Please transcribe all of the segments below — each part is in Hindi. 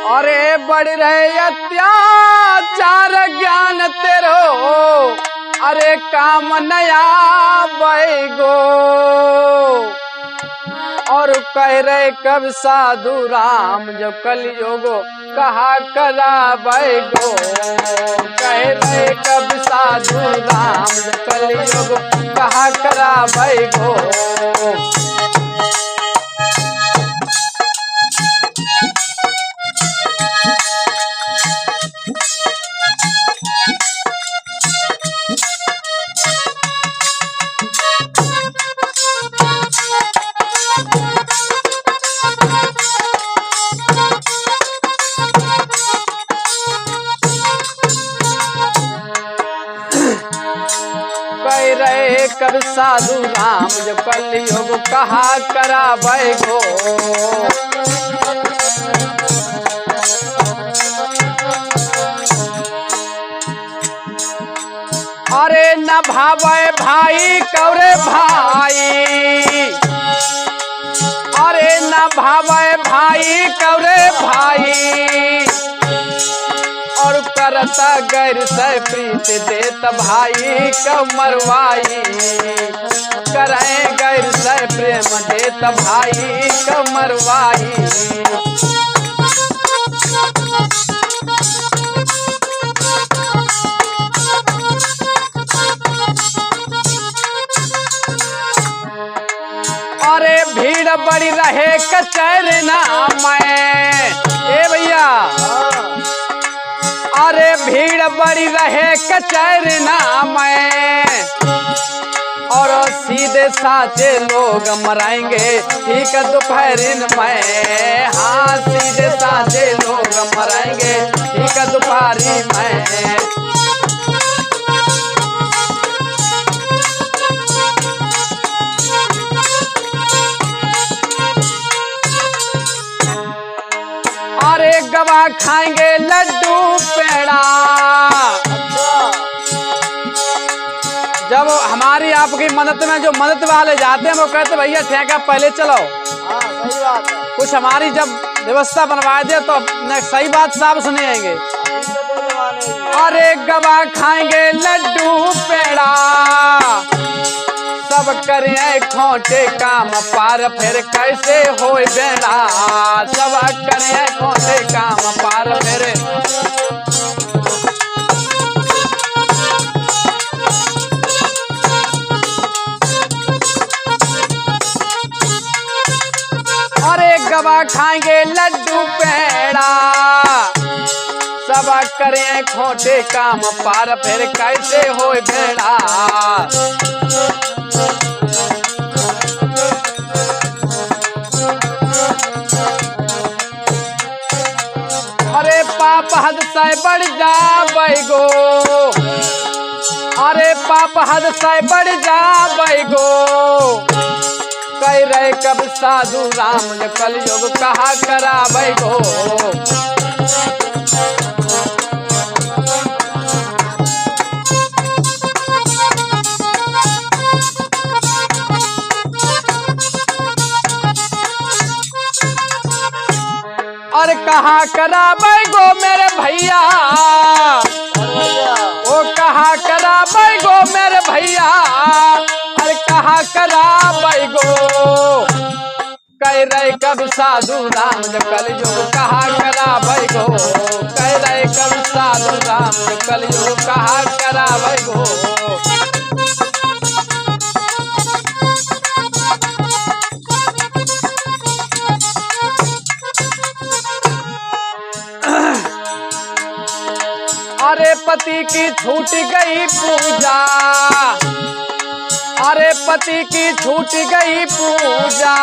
अरे बढ़ रहे अत्याचार ज्ञान तेरो, अरे काम नया बैगो। और कह रहे कब साधु राम जो कलयुगो कहा करा बैगो। कह रहे कब साधु राम जो कलयुगो कहा करा बैगो। कह रहे कब साधु राम जो कलयुग कहा करा बैगो। अरे न भावे भाई कौरे भाई, अरे न भावे भाई कौरे भाई। और करता गैर से प्रीत देत भाई कब मरवाई। करे गैर से प्रेम देत भाई कब मरवाई। अरे भीड़ बड़ी रहे कचहरी ना मैं, ए भैया अरे भीड़ बड़ी रहे कचहरी ना मैं। और सीधे साचे लोग मराएंगे ठीक दोपहरी में। हाँ सीधे साचे लोग मराएंगे ठीक दोपहरी में। अरे गवा खाएंगे लड्डू पेड़ा। जब हमारी आपकी मदद में जो मदद वाले जाते हैं वो कहते भैया ठेका पहले चलो। सही बात है। कुछ हमारी जब व्यवस्था बनवा दे तो सही बात साहब सुनेंगे। अरे गवा खाएंगे लड्डू पेड़ा, सब करें खोटे काम पार फिर कैसे हो बेड़ा। सब करें खोटे काम पार फिर। अरे गवा खाएंगे लड्डू पेड़ा, सब करें खोटे काम पार फिर कैसे हो बेड़ा। अरे पाप हद से बढ़ जा बैगो। अरे पाप हद से बढ़ जा बैगो। कह रहे कब साधु राम जो कलयुग कहा करा बैगो। और कहा करा बैगो मेरे भैया, ओ कहा करा बैगो मेरे भैया। अरे कहा करा बैगो। कह रहे कब साधु राम जो कलयुग कहा करा बैगो। कह रहे कब साधु राम जो कलयुग कहा करा बैगो। अरे पति की छूट गई पूजा, अरे पति की छूट गई पूजा।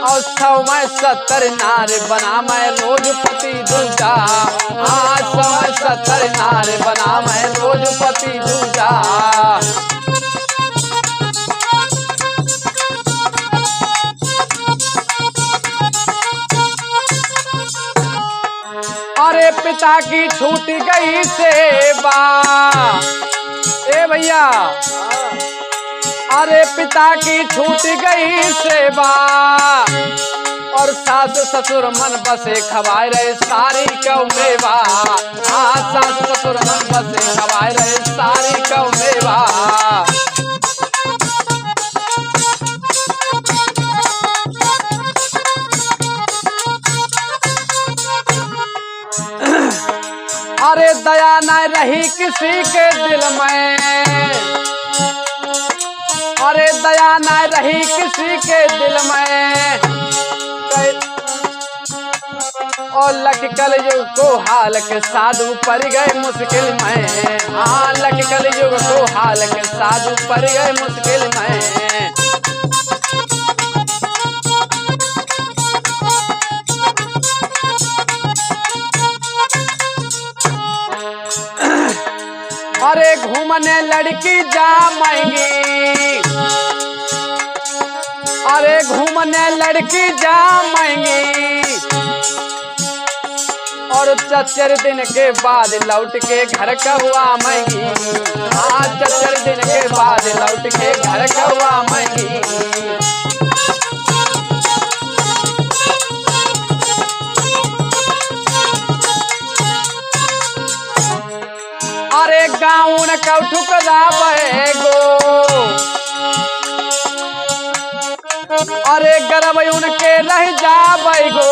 और 100 में 70 नारे बना मैं रोज पति दूजा। हाँ 100 में 70 नारे बना मैं रोज पति दूजा। अरे पिता की छूट गई सेवा, ए भैया अरे पिता की छूट गई सेवा। और सास ससुर मन बसे खवाए रहे सारी कौ मेवा। हाँ सास ससुर मन बसे खवाए रहे सारी कौ मेवा। अरे दया न रही किसी के दिल में, अरे दया न रही किसी के दिल में। और लख कलयुग को हाल के साधु पड़ गए मुश्किल में। हाँ लख कलयुग को हाल के साधु पड़ गए मुश्किल में। अरे घूमने लड़की जा महंगी, अरे घूमने लड़की जा महंगी। और 4 दिन के बाद लौट के घर का हुआ महंगी। हाँ 4 दिन के बाद लौट के घर का हुआ महंगी। अरे गाँव न कौ ठुकरा गो, अरे गरब उनके रह जाबे गो।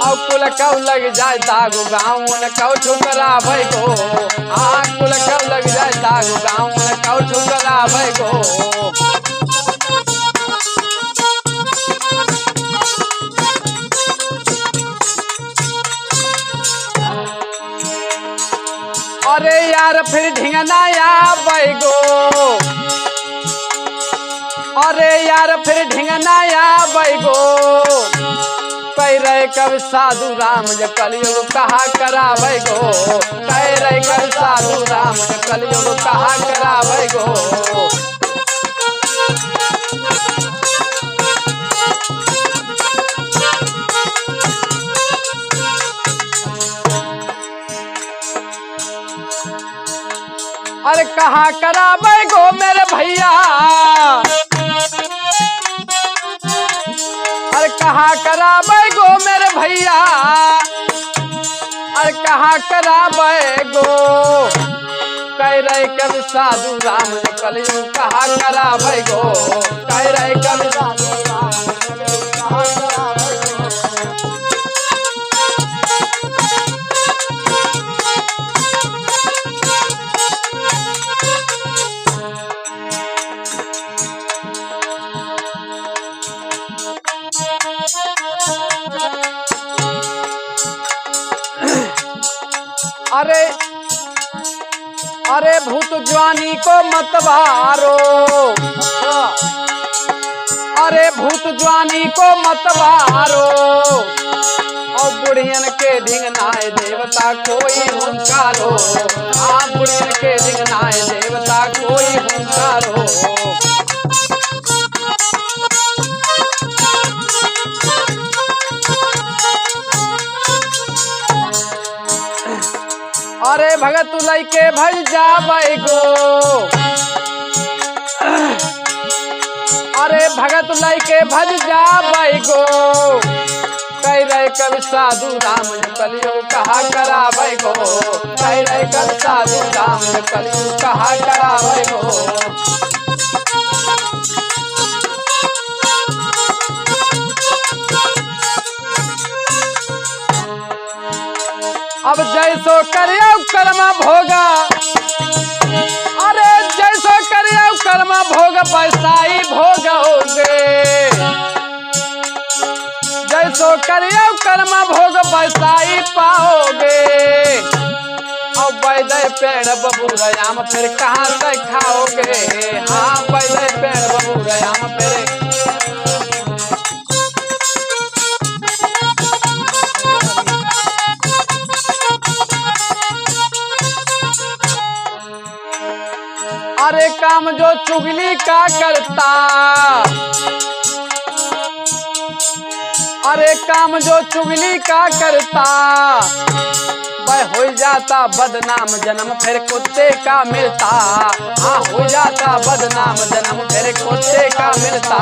और कुल कौ लग जाए दागो गाँव न कौ ठुकरा गो। हाँ कुल कौ लग जाए दागो गाँव न कौ ठुकरा गो। अरे यार फिर ढिंगना आवे गो, अरे यार फिर ढिंगना आवे गो। कह रहे कब साधु राम जब कलयुग कहा करावे गो। कह रहे कब साधु राम जब कलयुग कहा करावे गो। अरे कहा करावे गो मेरे भैया, अरे कहा करावे गो मेरे भैया। अरे कहा करावे गो। कह रहे कब साधु राम कलयुग कहा करावे गो। कह रहे कब साधु राम कहा करावे गो। अरे अरे भूत जवानी को मत मारो, अरे भूत जवानी को मत मारो। और बुढ़ियन के ढिंगनाए देवता कोई हुंकारो। हाँ बुढ़ियन के ढिंगनाए देवता कोई हुंकारो। अरे भगत लैके भज जाबै गो, अरे भगत लैके भज जाबै गो। कह रहे कब साधु राम कलयुग कहा कराबै गो। कह रहे कब साधु राम कलयुग कहा कराबै गो। अब जैसो करियो कर्मा भोगा, अरे जैसो करियो कर्मा भोग वैसा ही भोगोगे। जैसो करियो कर्मा भोग वैसा ही पाओगे। और बैदे पेड़ बबूरयाम फिर कहाँ से खाओगे। हाँ बैदे पेड़ बबूरयाम फिर। अरे काम जो चुगली का करता, अरे काम जो चुगली का करता। वह हो जाता बदनाम जन्म फिर कुत्ते का मिलता। हाँ हो जाता बदनाम जन्म फिर कुत्ते का मिलता।